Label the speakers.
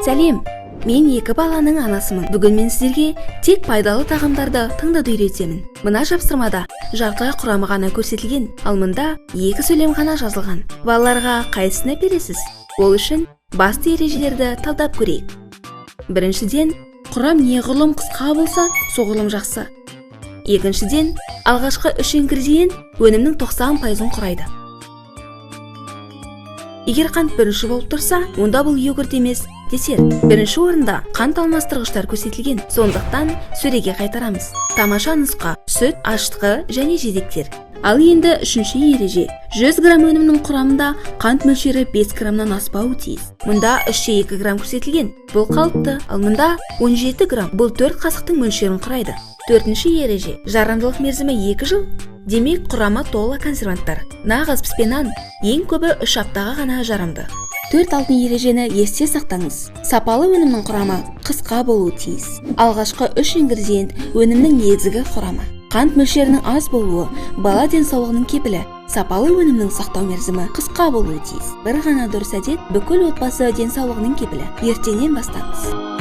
Speaker 1: Сәлем, мен екі баланың анасымын. Бүгін мен сіздерге тек пайдалы тағамдарды таңдауды үйретемін. Мына жапсырмада жартылай құрамы ғана көрсетілген, ал мұнда екі сөйлем ғана жазылған. Балаларға қайсыны бересіз? Ол үшін басты ережелерді талдап көрейік. Біріншіден, құрам неғұрлым қысқа болса, соғұрлым жақсы. Екіншіден, алғашқы 3 ингредиент өнімнің 90%-ын құрайды. Егер қант бірінші болып тұрса, онда бұл йогурт емес, десерт. Бірінші орында қант алмастырғыштар көрсетілген, сондықтан сөреге қайтарамыз. Тамаша нұсқа: сүт, ашытқы және жидектер. Ал енді үшінші ереже: 100 грамм өнімнің құрамында қант мөлшері 5 граммнан аспауы тиіс. Мұнда 3,2 грамм көрсетілген, бұл қалыпты. Ал мұнда 17 грамм, бұл 4 қасықтың мөлшерін құрайды. Төртінші ереже: жарамдылық мерзімі 2 жыл. Демек, құрамы толы консерванттар. Нағыз піспен ең көбі 3 аптаға ғана жарамды. 4 алтын ережені есте сақтаңыз. Сапалы өнімнің құрамы қысқа болуы тиіс. Алғашқы 3 ингредиент өнімнің негізгі құрамы. Қант мөлшерінің аз болуы бала денсаулығының кепілі. Сапалы өнімнің сақтау мерзімі қысқа болуы тиіс. Бір ғана дұрыс әдет бүкіл отбасы денсаулығының кепілі. Ертеңнен бастаңыз.